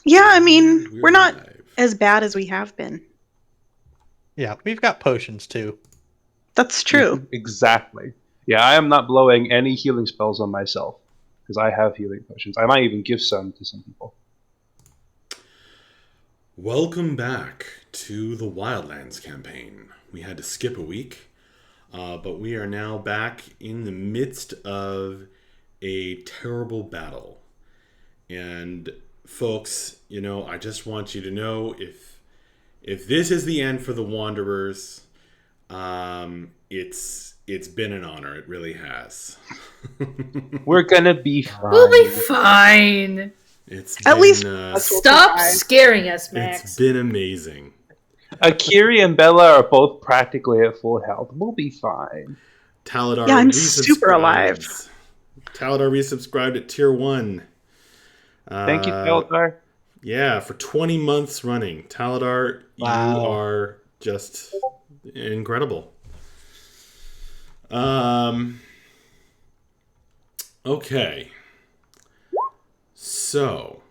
Yeah, I mean, We're we're not live. as bad as we have been. Yeah, we've got potions too. That's true. Exactly. Yeah, I am not blowing any healing spells on myself because I have healing potions. I might even give some to some people. Welcome back to the Wildlands campaign. We had to skip a week, but we are now back in the midst of a terrible battle. And folks, I just want you to know if this is the end for the Wanderers, it's been an honor. It really has. We're gonna be We'll be fine. fine. It's At been least Stop scaring us, it's Max. been amazing. Akiri and Bella are both practically at full health. We'll be fine. Taladar Yeah, I'm super alive. Taladar resubscribed at tier 1. Thank you, Teldar. Yeah, for 20 months running. Taladar, you Wow. are just incredible. Okay. So,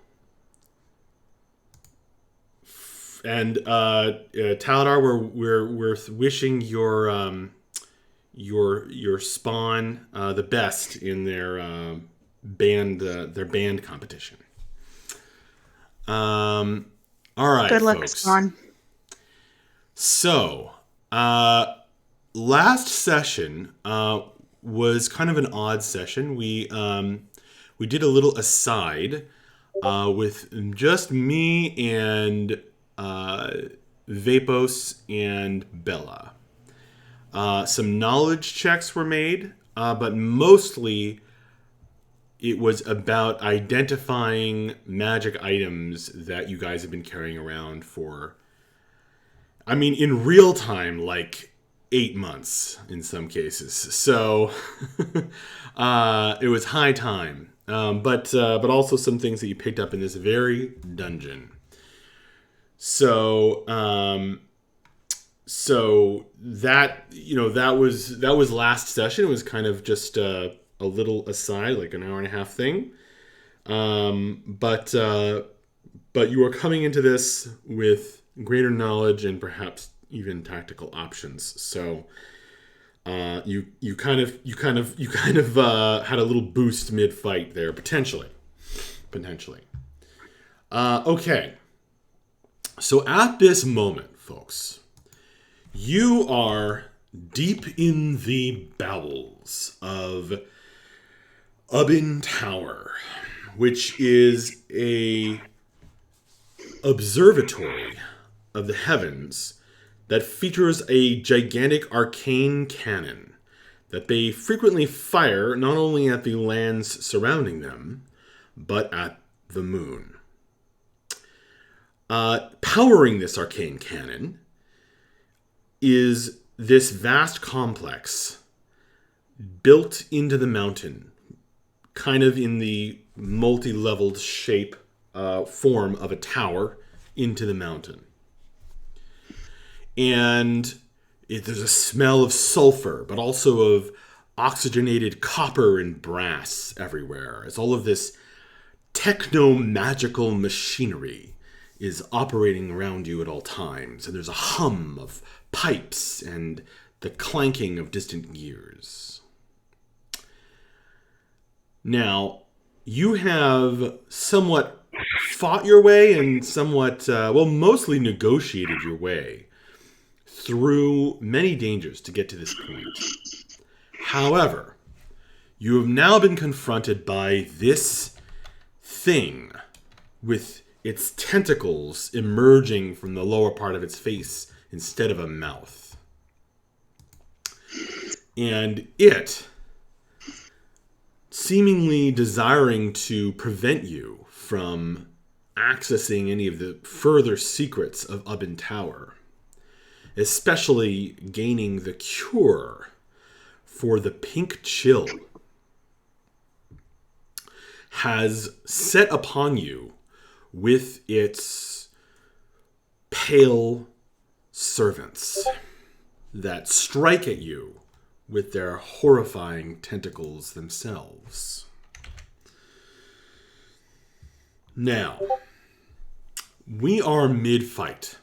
and Taladar, we're wishing your spawn the best in their band competition. All right, Good luck, folks. Spawn. So, last session was kind of an odd session. We did a little aside with just me and Vapos and Bella. Some knowledge checks were made, but mostly it was about identifying magic items that you guys have been carrying around for, in real time, like 8 months in some cases. So it was high time. But also some things that you picked up in this very dungeon. So that was last session. It was kind of just a little aside, like an hour and a half thing. But you are coming into this with greater knowledge and perhaps even tactical options. So you kind of had a little boost mid fight there, potentially. Okay. So at this moment, folks, you are deep in the bowels of Ubin Tower, which is a observatory of the heavens that features a gigantic arcane cannon that they frequently fire not only at the lands surrounding them, but at the moon. Powering this arcane cannon is this vast complex built into the mountain, kind of in the multi-leveled shape form of a tower into the mountain. And there's a smell of sulfur, but also of oxygenated copper and brass everywhere, as all of this techno-magical machinery is operating around you at all times. And there's a hum of pipes and the clanking of distant gears. Now, you have somewhat fought your way and somewhat, mostly negotiated your way through many dangers to get to this point. However, you have now been confronted by this thing with its tentacles emerging from the lower part of its face instead of a mouth. And it, seemingly desiring to prevent you from accessing any of the further secrets of Ubin Tower, especially gaining the cure for the pink chill, has set upon you with its pale servants that strike at you with their horrifying tentacles themselves. Now, We are mid-fight.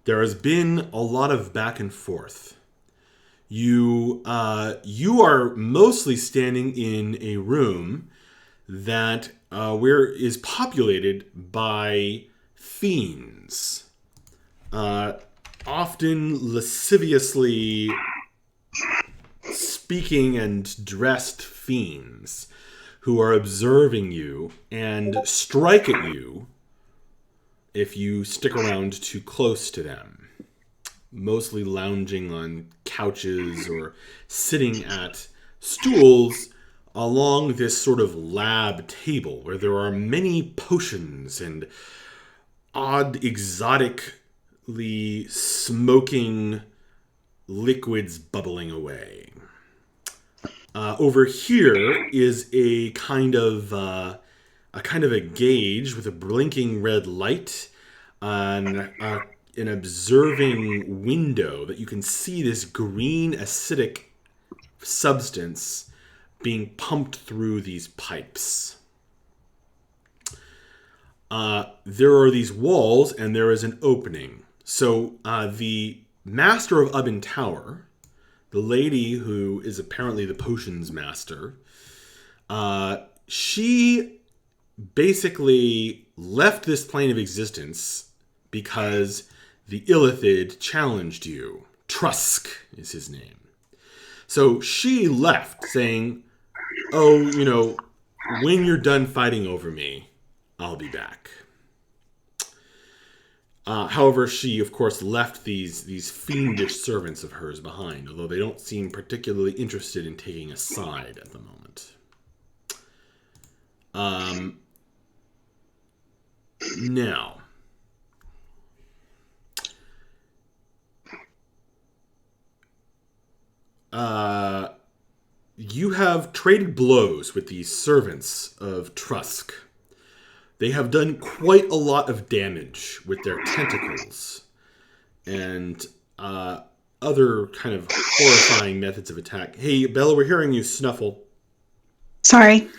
There has been a lot of back and forth. You are mostly standing in a room that is populated by fiends, often lasciviously speaking and dressed fiends who are observing you and strike at you if you stick around too close to them. Mostly lounging on couches or sitting at stools along this sort of lab table where there are many potions and odd, exotically smoking liquids bubbling away. Over here is a kind of a gauge with a blinking red light and an observing window that you can see this green acidic substance being pumped through these pipes. There are these walls and there is an opening. So the master of Ubin Tower, the lady who is apparently the potions master, she basically left this plane of existence because the Illithid challenged you. Trussk is his name. So she left saying, oh, when you're done fighting over me, I'll be back. However, she, of course, left these fiendish servants of hers behind, although they don't seem particularly interested in taking a side at the moment. Now, you have traded blows with these servants of Trussk. They have done quite a lot of damage with their tentacles and other kind of horrifying methods of attack. Hey, Bella, we're hearing you snuffle. Sorry.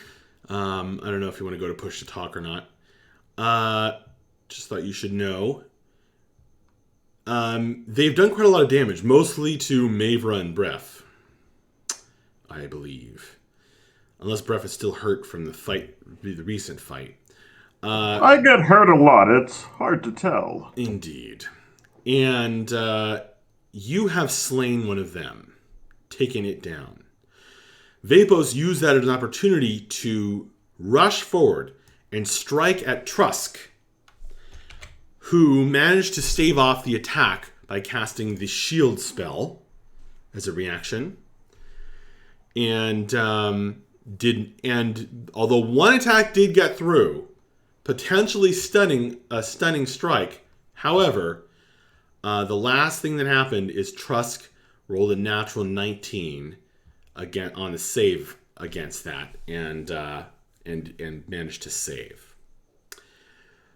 I don't know if you want to go to push to talk or not. Just thought you should know. They've done quite a lot of damage, mostly to Mavra and Bref, I believe. Unless Bref is still hurt from the recent fight. I get hurt a lot. It's hard to tell. Indeed. And you have slain one of them, taken it down. Vapos used that as an opportunity to rush forward and strike at Trussk, who managed to stave off the attack by casting the shield spell as a reaction. And although one attack did get through, potentially stunning strike. However, the last thing that happened is Trussk rolled a natural 19 again on a save against that, and managed to save.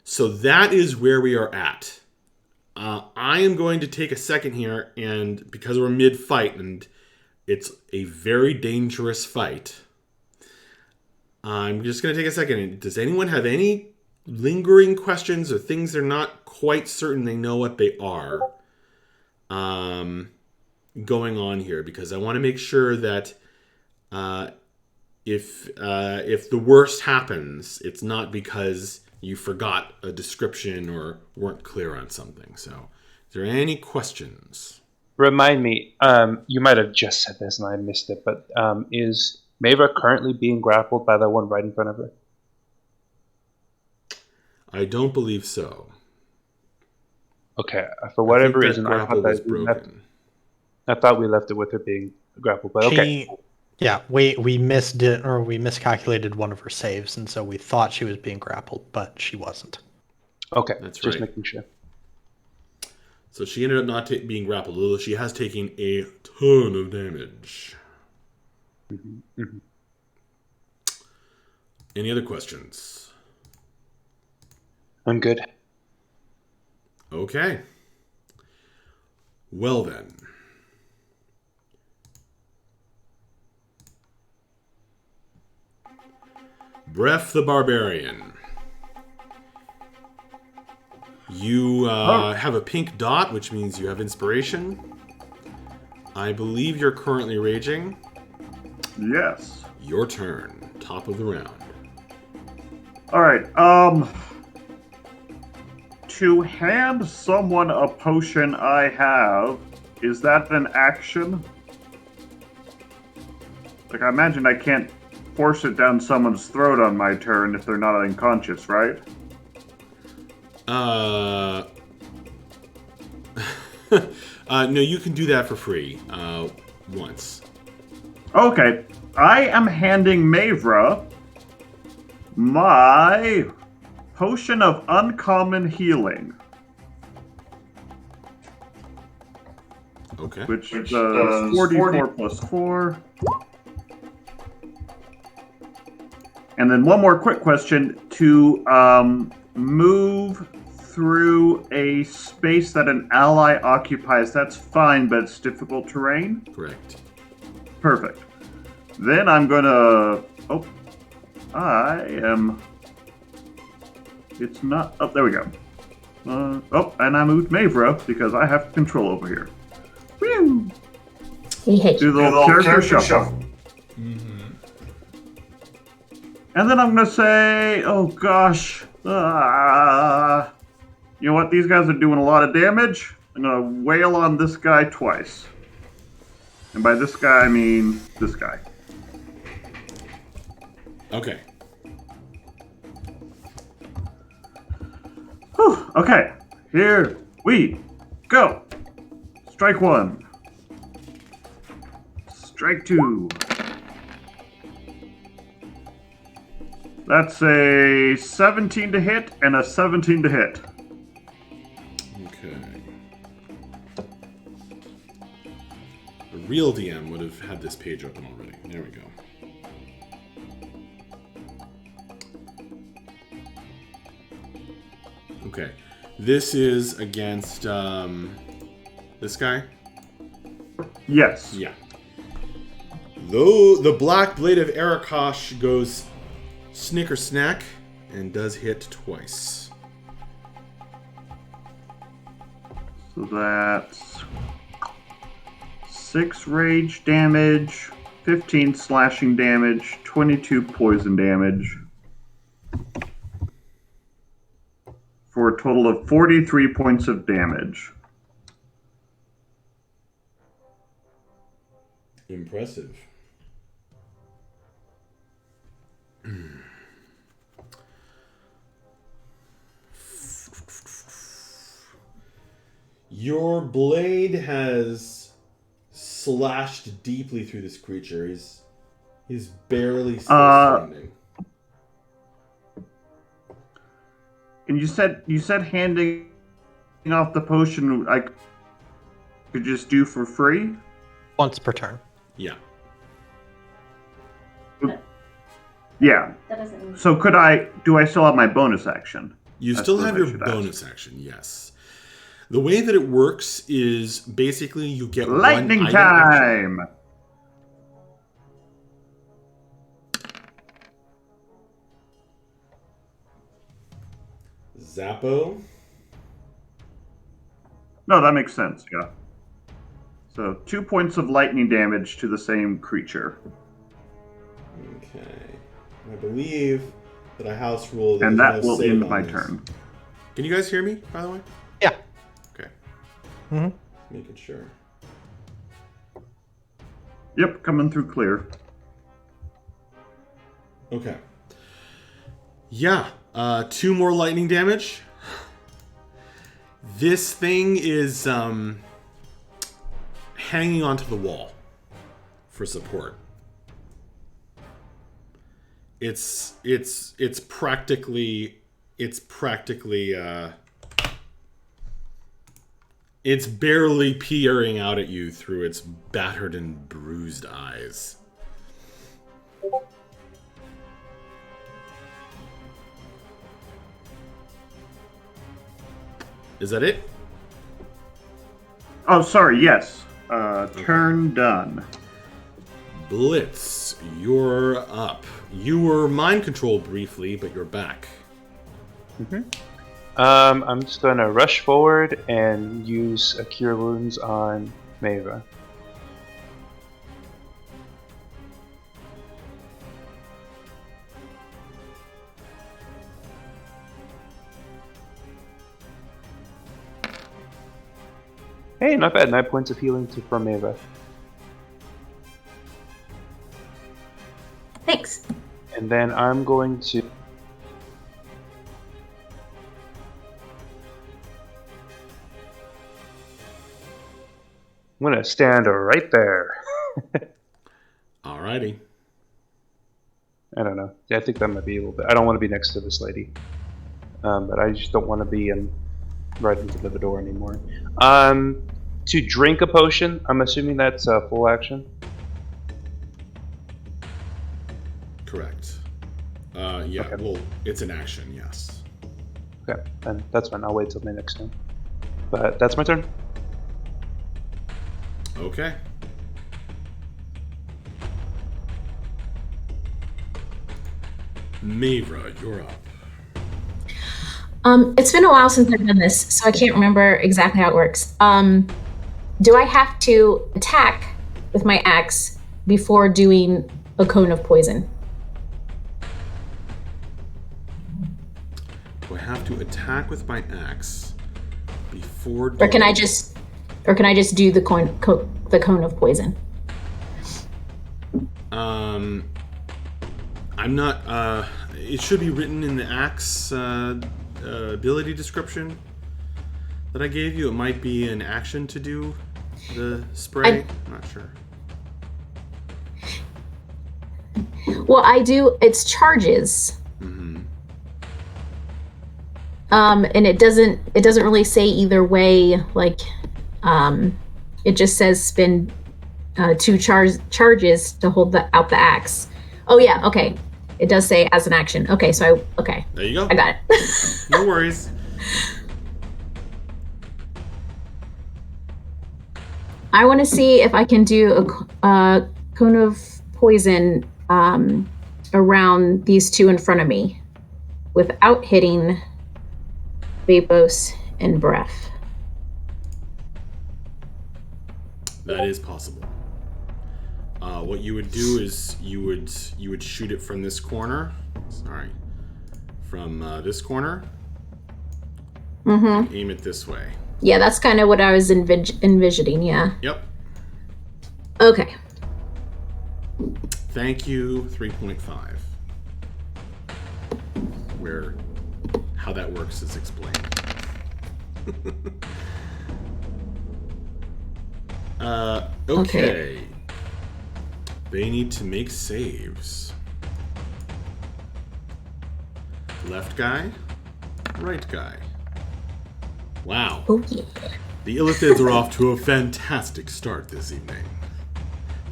So that is where we are at. I am going to take a second here, and because we're mid-fight and it's a very dangerous fight, I'm just going to take a second. Does anyone have any lingering questions or things they're not quite certain they know what they are going on here? Because I want to make sure that if the worst happens, it's not because you forgot a description or weren't clear on something. So, is there any questions? Remind me, you might have just said this and I missed it, but is Mavra currently being grappled by the one right in front of her? I don't believe so. Okay, for whatever I think reason, that grapple was broken. I thought we left it with her being grappled, but okay. Yeah, we missed it, or we miscalculated one of her saves, and so we thought she was being grappled, but she wasn't. Okay, that's just right. making sure. So she ended up not being grappled, although she has taken a ton of damage. Mm-hmm. Mm-hmm. Any other questions? I'm good. Okay. Well then. Bref the Barbarian. You have a pink dot, which means you have inspiration. I believe you're currently raging. Yes. Your turn. Top of the round. All right. To hand someone a potion I have, is that an action? Like, I imagine I can't force it down someone's throat on my turn if they're not unconscious, right? No, you can do that for free once. Okay. I am handing Mavra my potion of uncommon healing, Okay. which does 44 plus 4. And then one more quick question. To move through a space that an ally occupies, that's fine, but it's difficult terrain? Correct. Perfect. Then I'm gonna... Oh, I am... It's not... Oh, there we go. Oh, and I moved Mavra because I have control over here. Woo! Do the little character shuffle. And then I'm gonna say, oh gosh, you know what? These guys are doing a lot of damage. I'm gonna wail on this guy twice. And by this guy, I mean this guy. Okay. Whew, okay, here we go. Strike 1. Strike 2. That's a 17 to hit and a 17 to hit. Okay. A real DM would have had this page open already. There we go. Okay. This is against this guy? Yes. Yeah. Though the Black Blade of Arakosh goes snicker snack and does hit twice. So that's 6 rage damage, 15 slashing damage, 22 poison damage, for a total of 43 points of damage. Impressive. Your blade has slashed deeply through this creature. He's barely still standing. And you said handing off the potion I could just do for free? Once per turn. Yeah. Yeah. That doesn't mean So do I still have my bonus action? You That's still what have I your should ask. bonus action, yes. The way that it works is basically you get Lightning one item action. time! Zappo. No, that makes sense, yeah. So 2 points of lightning damage to the same creature. Okay. I believe that I house rule that And there's that no will save end on my this. turn. Can you guys hear me, by the way? Yeah. Okay. Mm-hmm. Making sure. Yep, coming through clear. Okay. Yeah. 2 more lightning damage. This thing is hanging onto the wall for support. It's practically it's barely peering out at you through its battered and bruised eyes. Is that it? Oh, sorry, yes. Turn done. Blitz, you're up. You were mind controlled briefly, but you're back. I'm just going to rush forward and use a Cure Wounds on Maeva. Hey, not bad. 9 points of healing for Maeva. Thanks. And then I'm going to... I'm going to stand right there. Alrighty. I don't know. I think that might be a little bit... I don't want to be next to this lady. But I just don't want to be right into the door anymore. To drink a potion, I'm assuming that's a full action? Correct. Yeah, Okay. well, it's an action, yes. Okay, then that's fine. I'll wait till my next turn. But that's my turn. Okay. Maeva, you're up. It's been a while since I've done this, so I can't remember exactly how it works. Do I have to attack with my axe before doing a cone of poison? Do I have to attack with my axe before? Or can I just do the cone of poison? I'm not. It should be written in the axe ability description that I gave you. It might be an action to do the spray. I'm not sure. Well, I do. It's charges. Mm-hmm. And it doesn't really say either way. Like, it just says spend 2 charges to hold out the axe. Oh yeah, okay. It does say as an action. Okay, so okay. There you go. I got it. No worries. I want to see if I can do a cone of poison around these 2 in front of me without hitting Vapos and Breath. That is possible. What you would do is you would shoot it from this corner. Sorry, from this corner. Mm-hmm. And aim it this way. Yeah, that's kind of what I was envisioning. Yeah. Yep. Okay. Thank you. 3.5. Where how that works is explained. Okay. They need to make saves. Left guy, right guy. Wow. Oh yeah. The Illithids are off to a fantastic start this evening.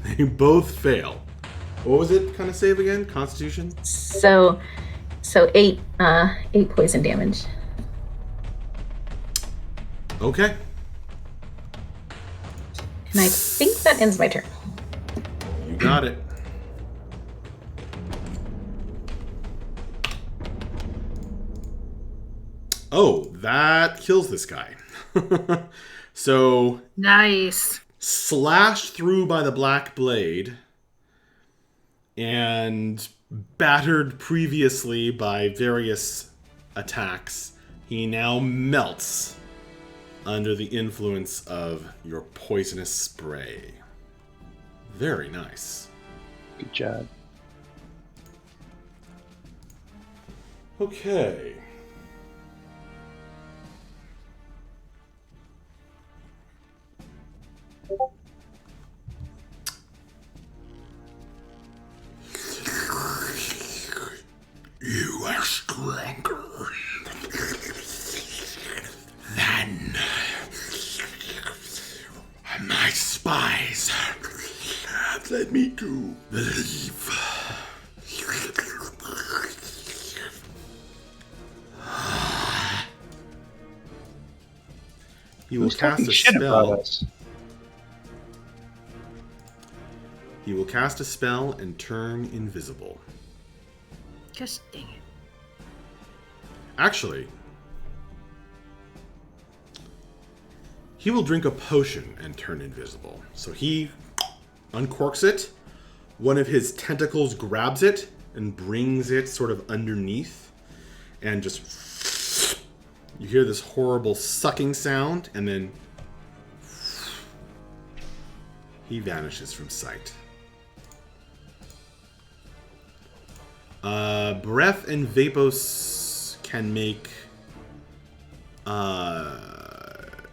They both fail. What was it? Kind of save again? Constitution? So 8 poison damage. Okay. And I think that ends my turn. You got it. Oh, that kills this guy. So, Nice. slashed through by the black blade and battered previously by various attacks, he now melts under the influence of your poisonous spray. Very nice. Good job. Okay. You are stronger than my spies have led me to believe. He will Who's cast talking a shit about spell. us? He will cast a spell and turn invisible. Gosh dang it. Actually, he will drink a potion and turn invisible. So he uncorks it. One of his tentacles grabs it and brings it sort of underneath. And just... You hear this horrible sucking sound, and then... He vanishes from sight. Breath and Vapos can make...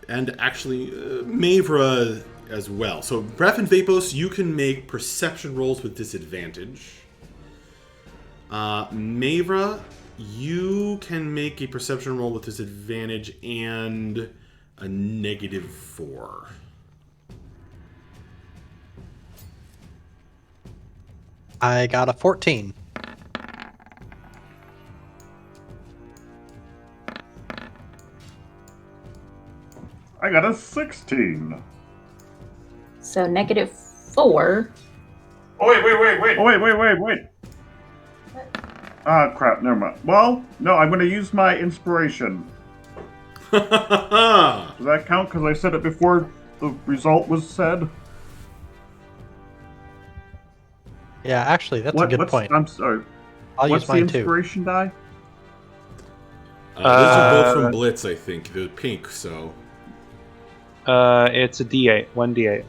and actually, Mavra as well. So, Breath and Vapos, you can make perception rolls with disadvantage. Mavra, you can make a perception roll with disadvantage and a -4. I got a 14. I got a 16. So -4. Oh, wait. Ah, crap, never mind. Well, no, I'm going to use my inspiration. Does that count because I said it before the result was said? Yeah, actually, that's a good point. I'm sorry. I'll What's use the mine too. inspiration die? Those are both from Blitz, I think. They're pink, so... It's a D8, 1d8.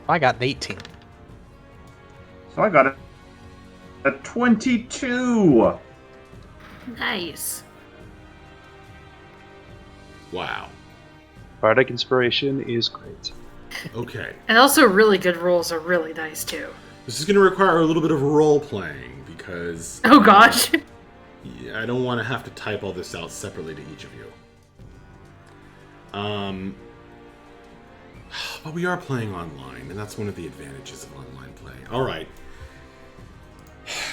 I got an 18. So I got a 22. Nice. Wow. Bardic Inspiration is great. Okay. And also really good rolls are really nice too. This is going to require a little bit of role-playing, because... Oh gosh. I don't want to have to type all this out separately to each of you. But we are playing online, and that's one of the advantages of online play. All right.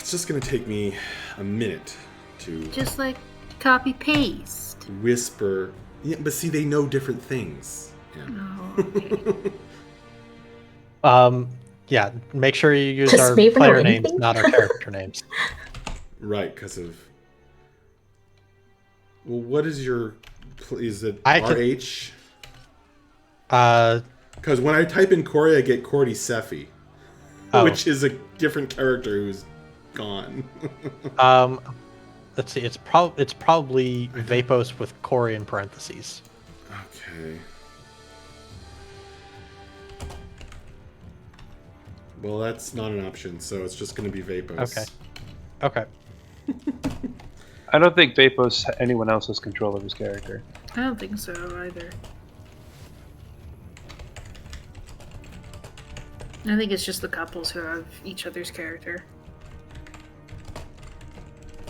It's just going to take me a minute to Just like copy paste. whisper. Yeah, but see, they know different things. Yeah. Oh, okay. Yeah, make sure you use Does our Mavra know player names, anything? not our character names. Right, because of... Well, what is your... Is it I can- RH? Uh, Because when I type in Corey, I get Cordy Sephi, Oh. which is a different character who's gone. let's see. It's probably Vapos with Corey in parentheses. Okay. Well, that's not an option, so it's just going to be Vapos. Okay. I don't think Vapos anyone else has control of his character. I don't think so either. I think it's just the couples who have each other's character.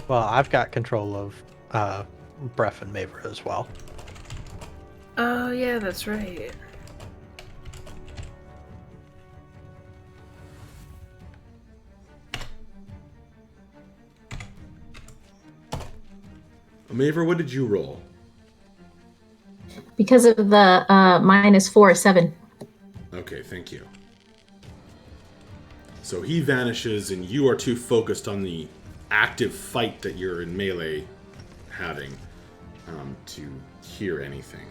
Well, I've got control of Breath and Mavra as well. Oh yeah, that's right. Maver, what did you roll? Because of the -4, 7. Okay, thank you. So he vanishes, and you are too focused on the active fight that you're in melee having to hear anything.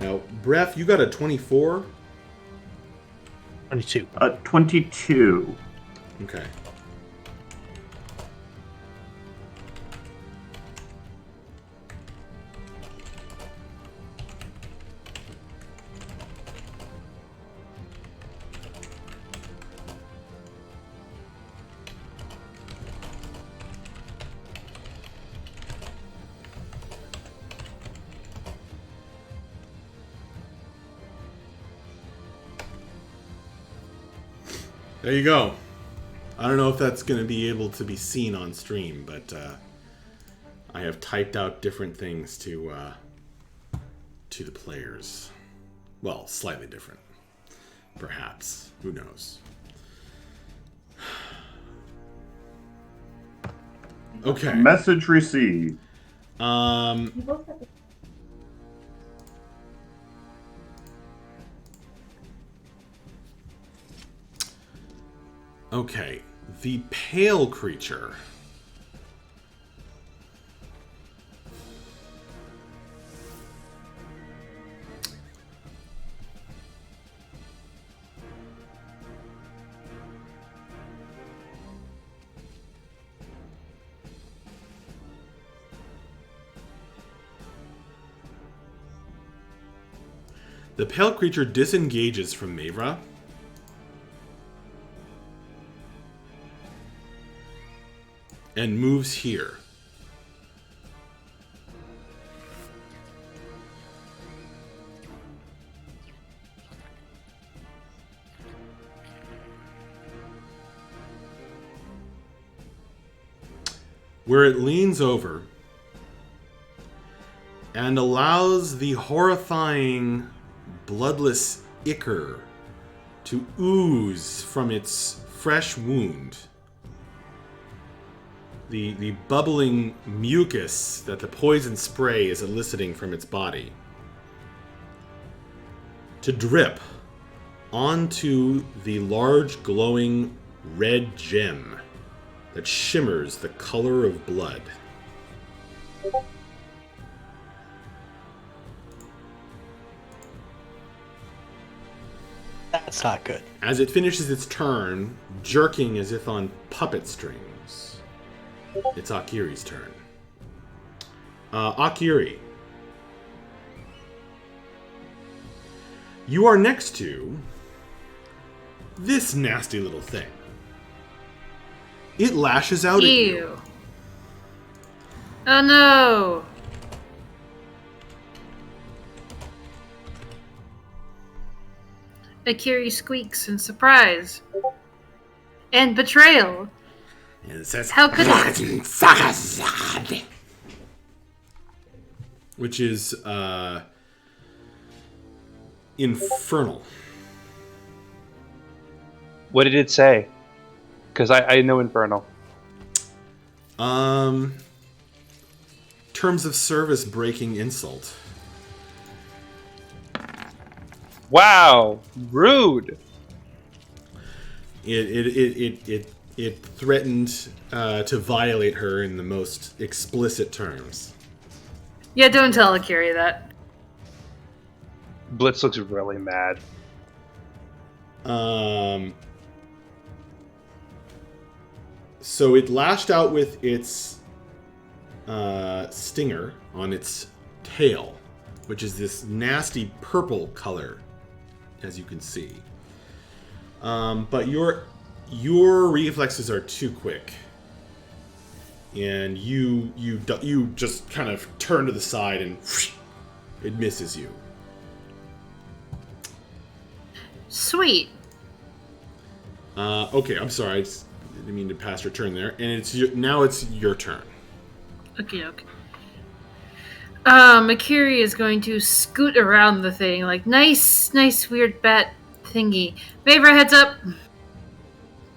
Now, Breath, you got a 24? 22. 22. Okay. There you go. I don't know if that's going to be able to be seen on stream, but I have typed out different things to the players. Well, slightly different, perhaps. Who knows? Okay. Message received. Okay. The pale creature. The pale creature disengages from Mavra. And moves here. Where it leans over and allows the horrifying bloodless ichor to ooze from its fresh wound. The bubbling mucus that the poison spray is eliciting from its body. To drip onto the large glowing red gem that shimmers the color of blood. That's not good. As it finishes its turn, jerking as if on puppet strings. It's Akiri's turn. Akiri. You are next to this nasty little thing. It lashes out at you. Ew. Oh no! Akiri squeaks in surprise. And betrayal. And it says, How could it? which is infernal. What did it say? Because I know Infernal. Terms of service breaking insult. Wow, rude. It threatened to violate her in the most explicit terms. Yeah, don't tell Akiri that. Blitz looks really mad. So it lashed out with its stinger on its tail, which is this nasty purple color, as you can see. But your reflexes are too quick, and you just kind of turn to the side and it misses you. Sweet. Okay, I'm sorry. I didn't mean to pass your turn there. And now it's your turn. Okay. Akiri is going to scoot around the thing like nice weird bat thingy. Mavra, heads up.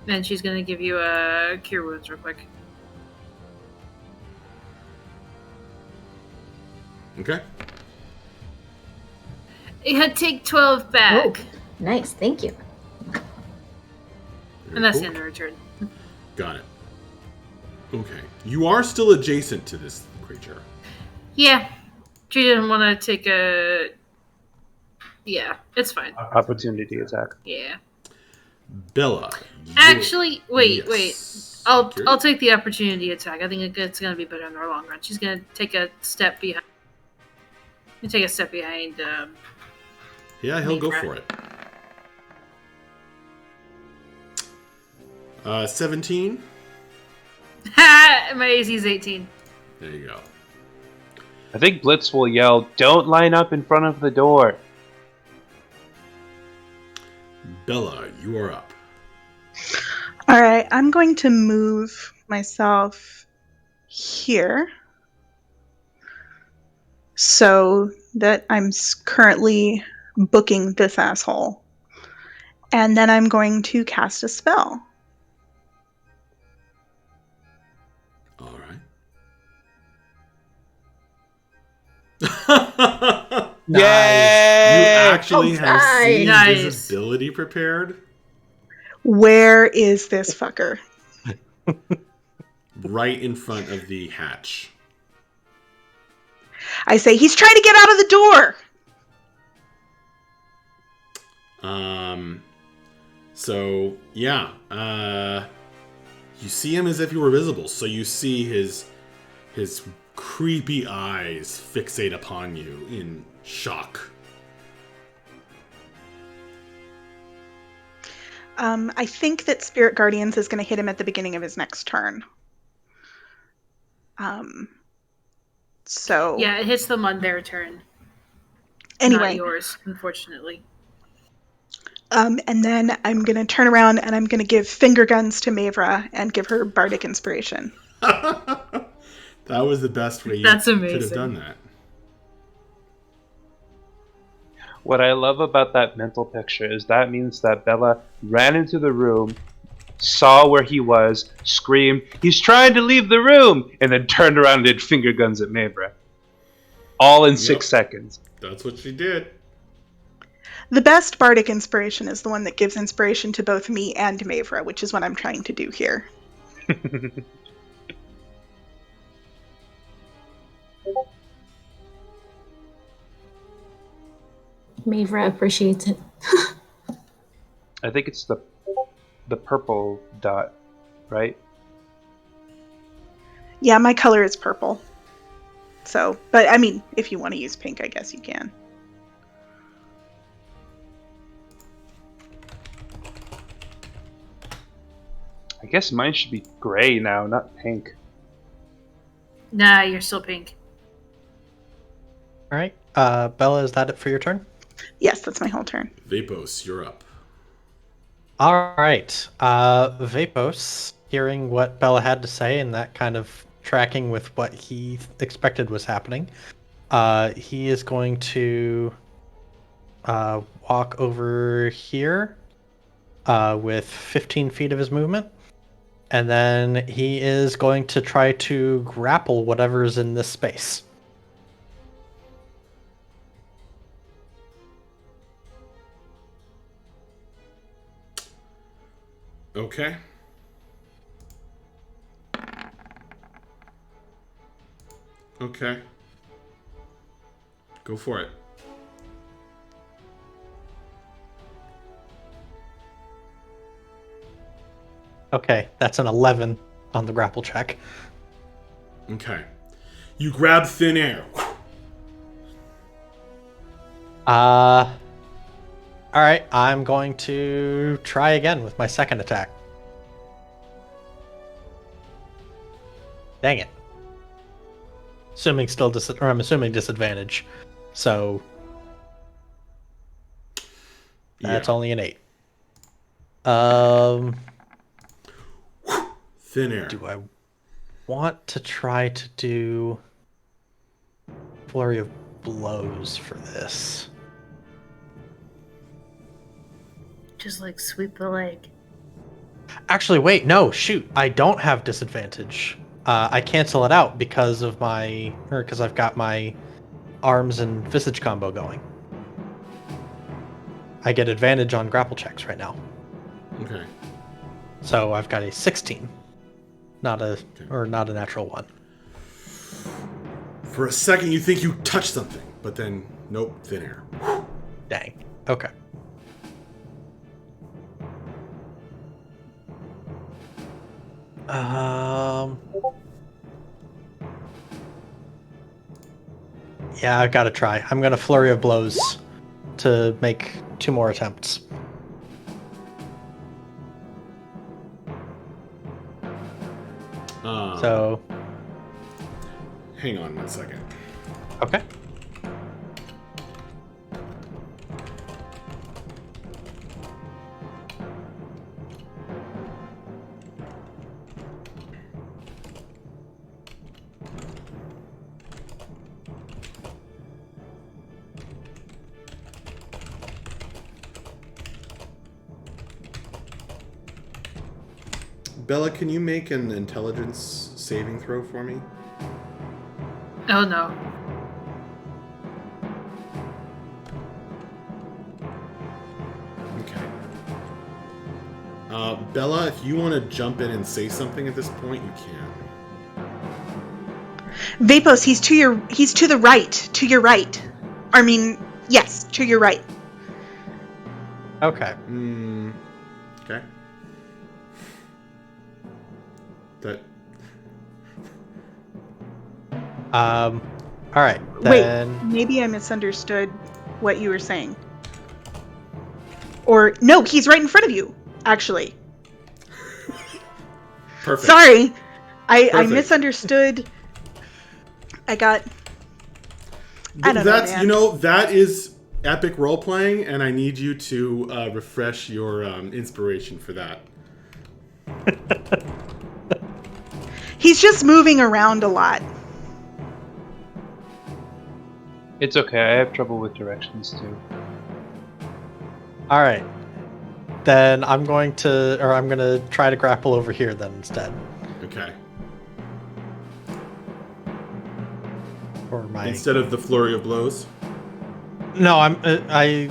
And she's gonna give you a cure wounds real quick. Okay. Take 12 back. Oh, nice. Thank you. Very And that's cool. the end of her turn. Got it. Okay. You are still adjacent to this creature. Yeah. She didn't want to take a... Yeah, it's fine. Opportunity attack. Yeah. Bella. Actually, wait. Yes. I'll Curious. take the opportunity attack. I think it's going to be better in the long run. She's going to take a step behind. Yeah, he'll go Mavra. for it. 17. My AC is 18. There you go. I think Blitz will yell, "Don't line up in front of the door." Bella, you are up. All right, I'm going to move myself here so that I'm currently booking this asshole. And then I'm going to cast a spell. All right. Yay! You actually Oh, have seen nice. invisibility prepared. Where is this fucker? right in front of the hatch. I say, he's trying to get out of the door! So yeah, you see him as if he were visible. So you see his creepy eyes fixate upon you in shock. I think that Spirit Guardians is going to hit him at the beginning of his next turn. So Yeah, it hits them on their turn. anyway, Not yours, unfortunately. And then I'm going to turn around and I'm going to give finger guns to Mavra and give her bardic inspiration. That was the best way you That's could have amazing. done that. What I love about that mental picture is that means that Bella ran into the room, saw where he was, screamed, "He's trying to leave the room!" and then turned around and did finger guns at Mavra. All in 6 seconds. That's what she did. The best bardic inspiration is the one that gives inspiration to both me and Mavra, which is what I'm trying to do here. Mavra appreciates it. I think it's the purple dot, right? Yeah, my color is purple. So, but I mean, if you want to use pink, I guess you can. I guess mine should be gray now, not pink. Nah, you're still pink. All right. Bella, is that it for your turn? Yes, that's my whole turn. Vapos, you're up. All right. Vapos, hearing what Bella had to say and that kind of tracking with what he expected was happening, he is going to walk over here with 15 feet of his movement. And then he is going to try to grapple whatever's in this space. Okay. Okay. Go for it. Okay, that's an 11 on the grapple check. Okay. You grab thin air. All right, I'm going to try again with my second attack. Dang it. Assuming still I'm assuming disadvantage. So that's Yeah. only an 8. Thin air. Do I want to try to do flurry of blows for this? Just like sweep the leg. Actually, wait, no, shoot. I don't have disadvantage. I cancel it out because I've got my arms and visage combo going. I get advantage on grapple checks right now. Okay. So I've got a 16. Not a natural 1. For a second, you think you touched something, but then, nope, thin air. Dang. Okay. Yeah, I've got to try. I'm going to flurry of blows to make 2 more attempts. So, hang on 1 second. okay. Bella, can you make an intelligence saving throw for me? Oh no. Okay. Bella, if you want to jump in and say something at this point, you can. Vapos, he's to the right. To your right. I mean, yes, to your right. Okay. Okay. That. All right. Wait, Then maybe I misunderstood what you were saying. Or no, he's right in front of you, actually. Perfect. Sorry. I Perfect. misunderstood. I don't know, man. That is epic role playing, and I need you to refresh your inspiration for that. He's just moving around a lot. It's okay. I have trouble with directions too. all right. Then I'm going to try to grapple over here then instead. Okay. Or my Instead of the flurry of blows. No, I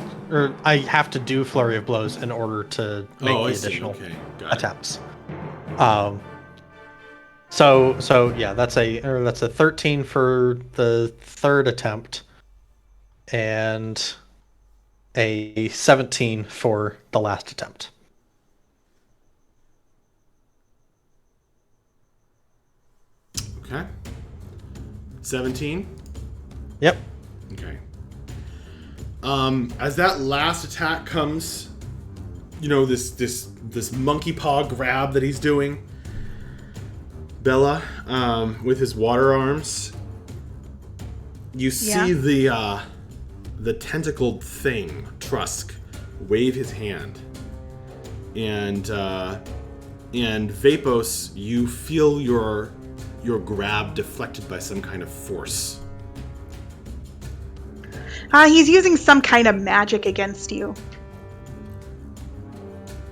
have to do flurry of blows in order to make the additional attempts. So yeah, that's a 13 for the third attempt, and a 17 for the last attempt. Okay. 17. Yep. Okay. As that last attack comes, this monkey paw grab that he's doing, Bella, with his water arms, you see the tentacled thing, Trussk, wave his hand, and Vapos, you feel your grab deflected by some kind of force. He's using some kind of magic against you.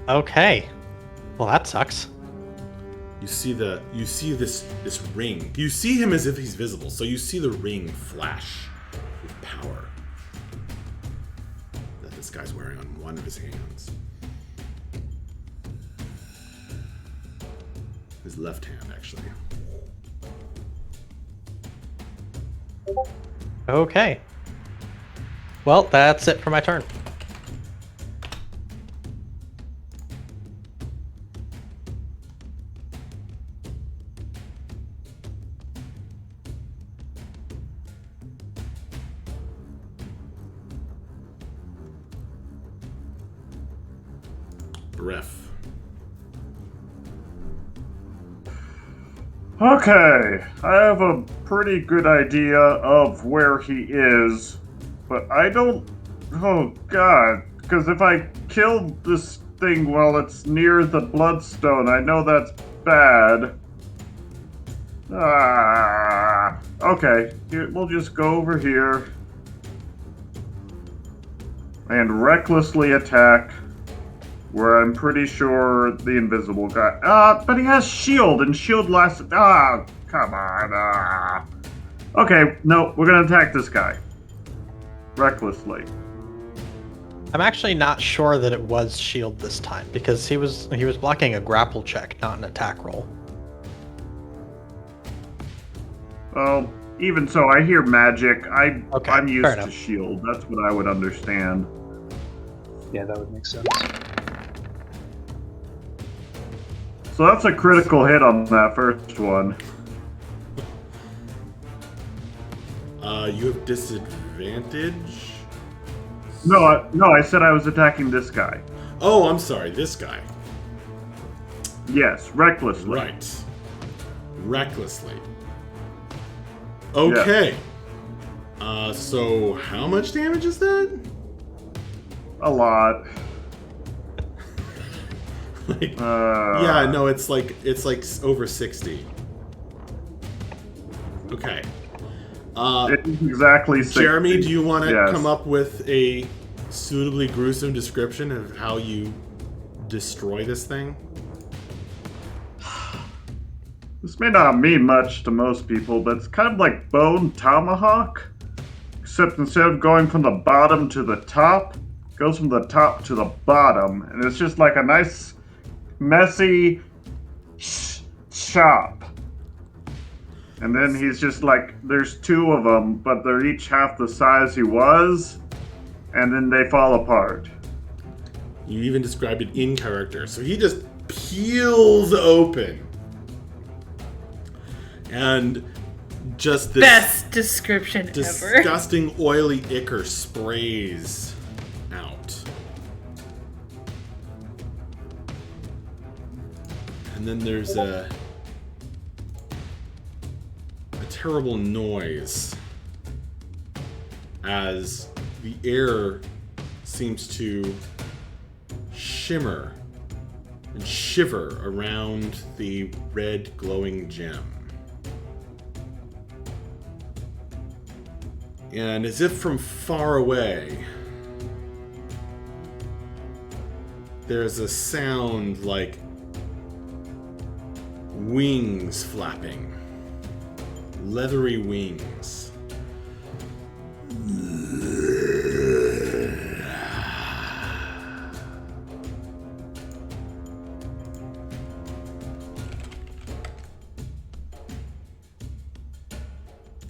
Okay. Well, that sucks. You see this ring. You see him as if he's visible, so you see the ring flash with power that this guy's wearing on one of his hands. His left hand, actually. Okay. Well, that's it for my turn. Ref. Okay, I have a pretty good idea of where he is, but I don't... Oh god, because if I kill this thing while it's near the bloodstone, I know that's bad. Okay, we'll just go over here and recklessly attack where I'm pretty sure the invisible guy... but he has shield, and shield lasts... come on. Okay, no, we're gonna attack this guy. Recklessly. I'm actually not sure that it was shield this time, because he was blocking a grapple check, not an attack roll. Well, even so, I hear magic. I'm used to enough. shield. That's what I would understand. Yeah, that would make sense. So that's a critical hit on that first one. You have disadvantage? No, I said I was attacking this guy. Oh, I'm sorry, this guy. Yes, recklessly. Right. Recklessly. Okay. Yeah. So how much damage is that? A lot. Yeah, no, it's like over 60. Okay. It's exactly 60. Jeremy, do you want to come up with a suitably gruesome description of how you destroy this thing? This may not mean much to most people, but it's kind of like Bone Tomahawk, except instead of going from the bottom to the top, it goes from the top to the bottom, and it's just like a nice messy shop. And then he's just like, there's two of them, but they're each half the size he was, and then they fall apart. You even described it in character. So he just peels open. And just this Best description ever. disgusting oily ichor sprays out. And then there's a terrible noise as the air seems to shimmer and shiver around the red glowing gem. And as if from far away, there's a sound like wings flapping. Leathery wings.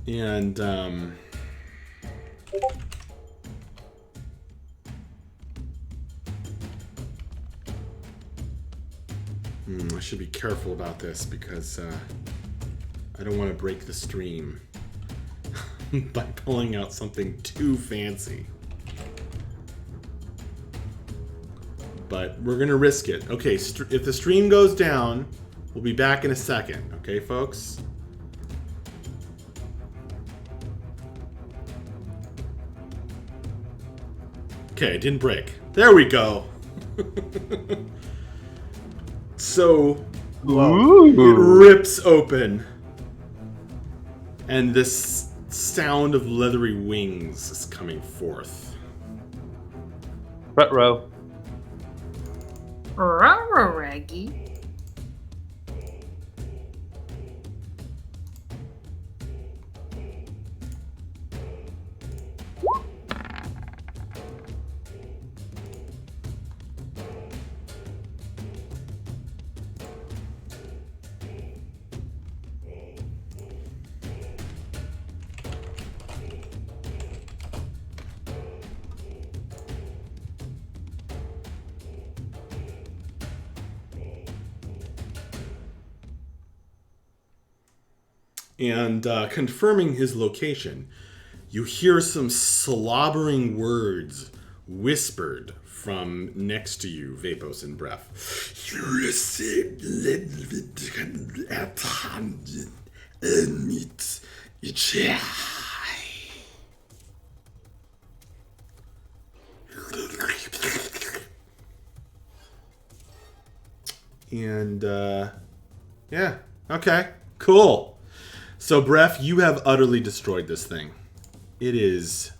And I should be careful about this because I don't want to break the stream by pulling out something too fancy. But we're going to risk it. Okay, if the stream goes down, we'll be back in a second. Okay, folks? Okay, it didn't break. There we go. So, it rips open. And this sound of leathery wings is coming forth. Ruh-roh. Raggy. And confirming his location, you hear some slobbering words whispered from next to you, Vapos and Breath. And, yeah, okay, cool. So, Bref, you have utterly destroyed this thing. It is,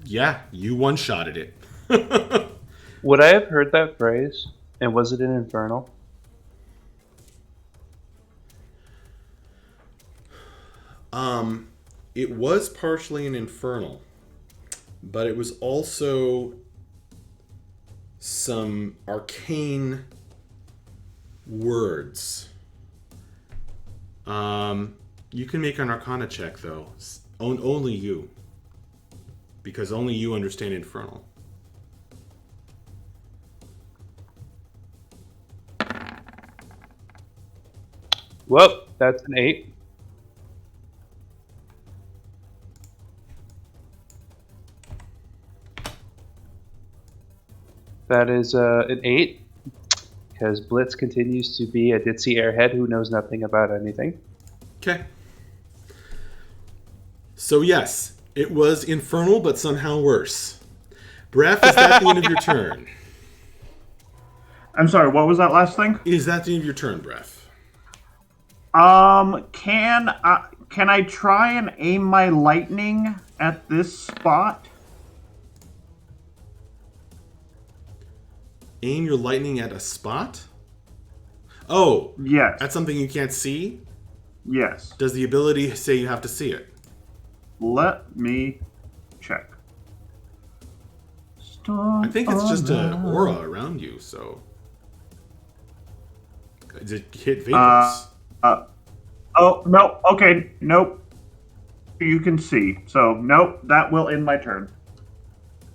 yeah, you one-shotted it. Would I have heard that phrase? And was it an infernal? It was partially an infernal, but it was also some arcane words. You can make an Arcana check, though. Only you. Because only you understand Infernal. Whoop, that's an 8. That is an 8. Because Blitz continues to be a ditzy airhead who knows nothing about anything. Okay. So yes, it was infernal, but somehow worse. Bref, is that the end of your turn? I'm sorry, what was that last thing? Is that the end of your turn, Bref? Can I try and aim my lightning at this spot? Aim your lightning at a spot? Oh, Yes. at something you can't see? Yes. Does the ability say you have to see it? Let me check. I think it's just an aura around you, so... Does it hit Vapors? Oh, no. Okay, nope. You can see. So, nope, that will end my turn.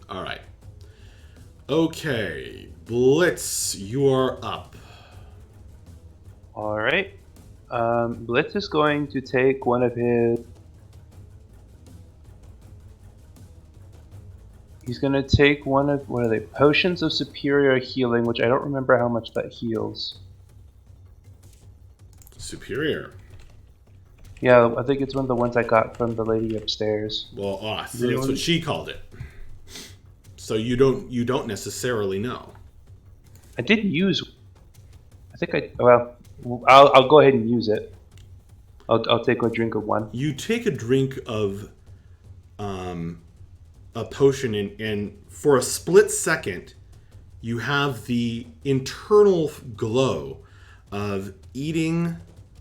All right. Okay, Blitz, you are up. All right. Blitz is going to take one of his. He's going to take one of, what are they? Potions of Superior Healing, which I don't remember how much that heals. Superior. Yeah, I think it's one of the ones I got from the lady upstairs. Well, so that's what she called it. So you don't necessarily know. I did use. I think I. Well, I'll go ahead and use it. I'll take a drink of one. You take a drink of a potion, and for a split second, you have the internal glow of eating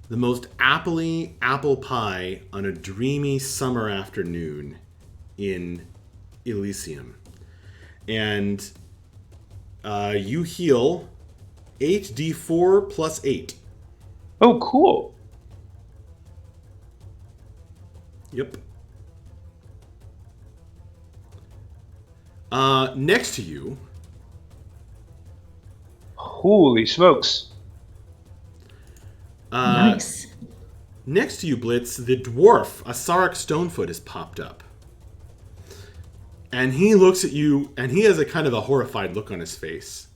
the most appley apple pie on a dreamy summer afternoon in Elysium. And you heal 8d4 plus 8. Oh, cool. Yep. Next to you. Holy smokes. Nice. Next to you, Blitz, the dwarf, Asarik Stonefoot, has popped up. And he looks at you, and he has a kind of a horrified look on his face.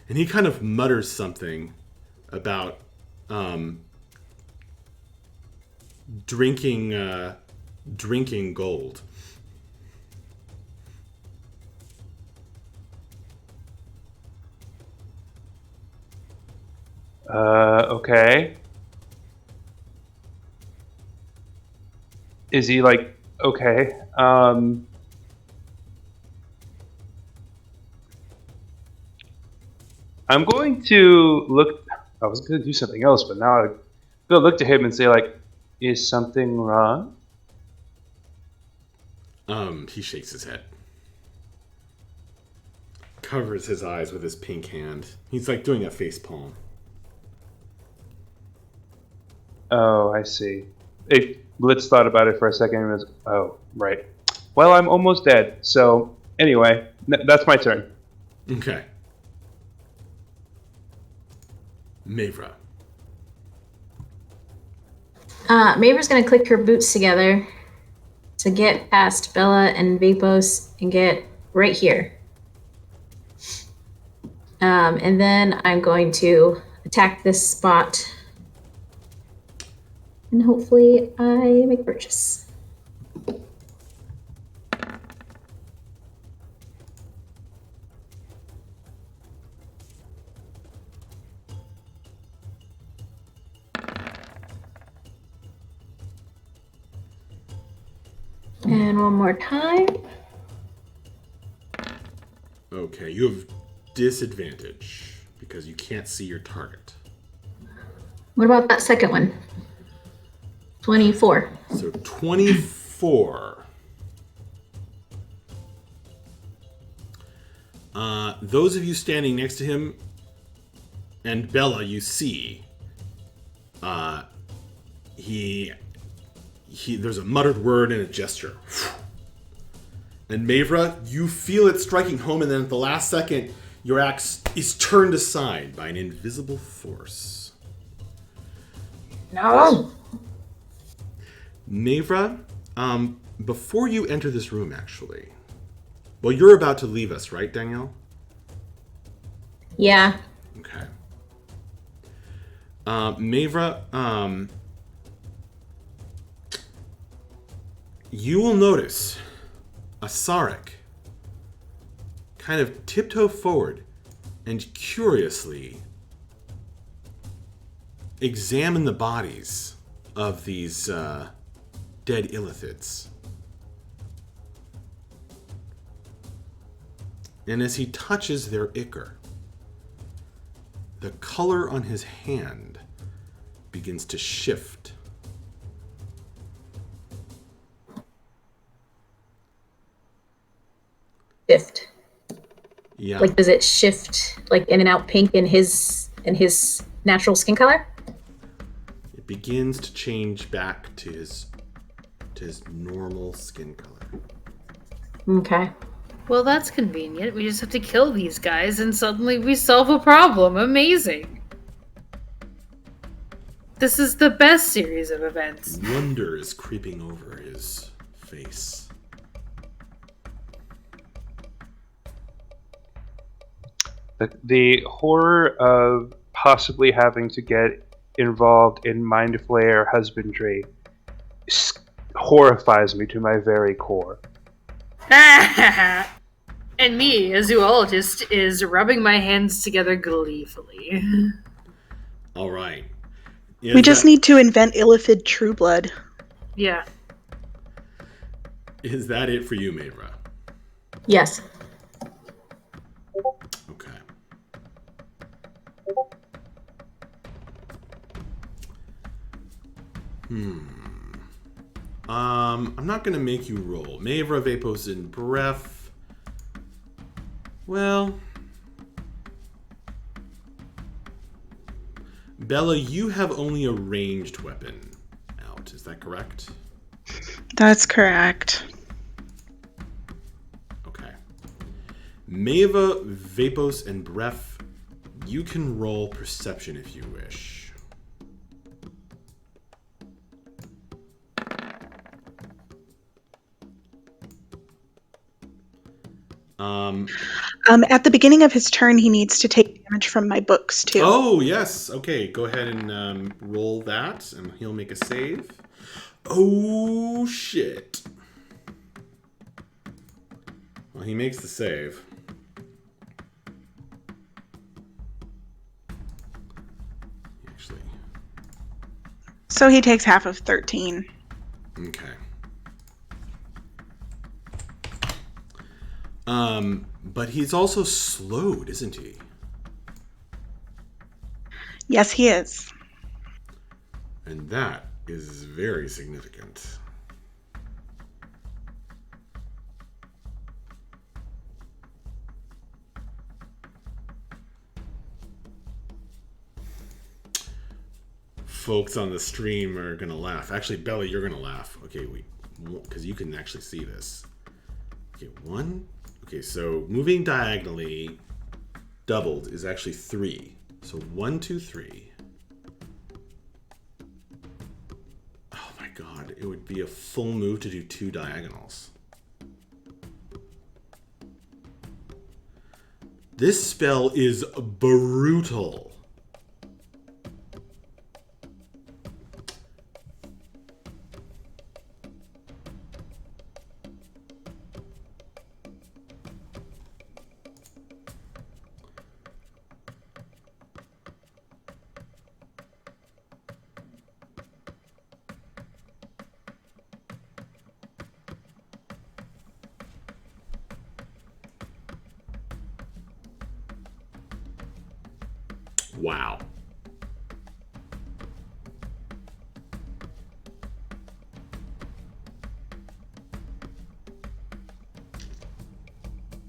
And he kind of mutters something about drinking gold. Okay. Is he like, okay. I'm going to look. I was going to do something else, but now I'm going to look to him and say, like, is something wrong? He shakes his head. Covers his eyes with his pink hand. He's like doing a face palm. Oh, I see. Blitz thought about it for a second and was, oh, right. Well, I'm almost dead. So, anyway, that's my turn. Okay. Mavra. Mavra's gonna click her boots together to get past Bella and Vapos and get right here. And then I'm going to attack this spot. And hopefully I make a purchase. And one more time. Okay, you have disadvantage because you can't see your target. What about that second one? 24. So 24. Those of you standing next to him and Bella, you see, there's a muttered word and a gesture. And Mavra, you feel it striking home, and then at the last second, your axe is turned aside by an invisible force. No! Mavra, before you enter this room, actually, well, you're about to leave us, right, Danielle? Yeah. Okay. Mavra, you will notice Asarik kind of tiptoe forward and curiously examine the bodies of these dead illithids. And as he touches their ichor, the color on his hand begins to shift. Shift. Yeah. Like, does it shift like in and out pink in his natural skin color? It begins to change back to his normal skin color. Okay. Well, that's convenient. We just have to kill these guys and suddenly we solve a problem. Amazing. This is the best series of events. Wonder is creeping over his face. The horror of possibly having to get involved in mind flayer husbandry horrifies me to my very core. And me, a zoologist, is rubbing my hands together gleefully. All right. We just need to invent Illithid Trueblood. Yeah. Is that it for you, Mavra? Yes. Okay. I'm not gonna make you roll. Mavra, Vapos, and Breath. Well, Bella, you have only a ranged weapon out. Is that correct? That's correct. Okay. Mava, Vapos, and Breath, you can roll perception if you wish. At the beginning of his turn, he needs to take damage from my books, too. Oh, yes. Okay, go ahead and roll that, and he'll make a save. Oh, shit. Well, he makes the save. Actually, So he takes half of 13. okay. But he's also slowed, isn't he? Yes, he is. And that is very significant. Folks on the stream are gonna laugh. Actually, Bella, you're gonna laugh. Okay, wait, because you can actually see this. Okay, one. Okay, so moving diagonally doubled is actually 3. So 1, 2, 3. Oh my god, it would be a full move to do 2 diagonals. This spell is brutal. Wow.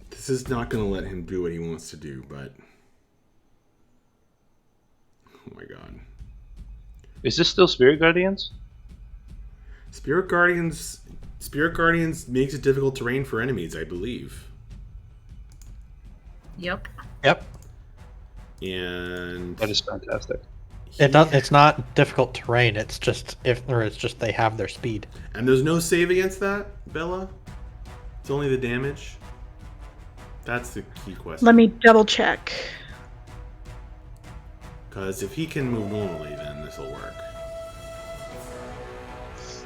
This is not going to let him do what he wants to do, but... Oh my god. Is this still Spirit Guardians? Spirit Guardians makes it difficult terrain for enemies, I believe. Yep. Yep. And That is fantastic. It's not difficult terrain. It's just they have their speed. And there's no save against that, Bella? It's only the damage? That's the key question. Let me double check. Because if he can move normally, then this will work.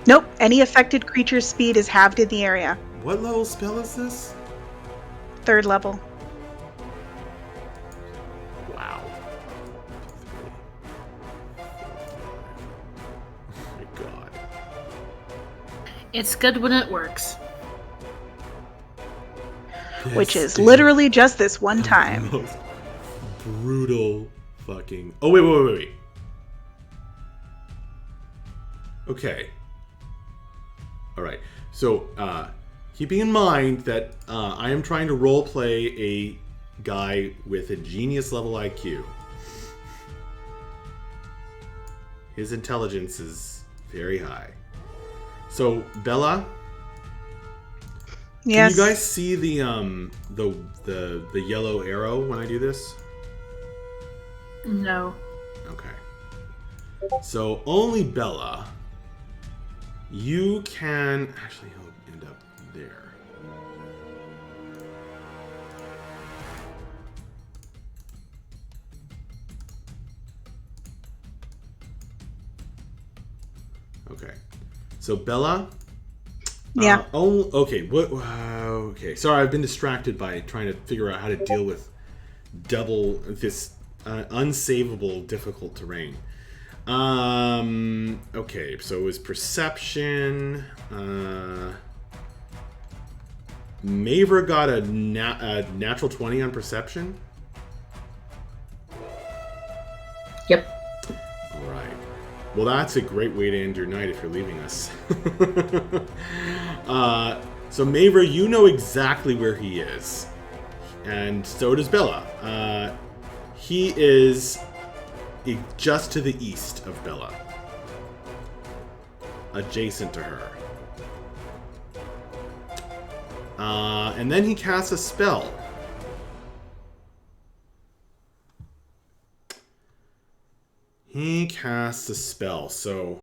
Nope, any affected creature's speed is halved in the area. What level spell is this? 3rd level. Wow. 3, 4, 5. Oh my god. It's good when it works. Which This is literally just this one the time. most brutal fucking... Oh, wait. Okay. Alright. So, keeping in mind that I am trying to roleplay a guy with a genius level IQ. His intelligence is very high. So, Bella, Yes. can you guys see the yellow arrow when I do this? No. Okay. So only Bella. You can actually he'll end up there. Okay. So Bella. Yeah. Okay. What? Okay. Sorry, I've been distracted by trying to figure out how to deal with this unsavable, difficult terrain. Okay. So it was perception. Mavra got a natural 20 on perception. Yep. All right. Well, that's a great way to end your night if you're leaving us. So Mavra, you know exactly where he is. And so does Bella. He is just to the east of Bella. Adjacent to her. And then he casts a spell. He casts a spell, so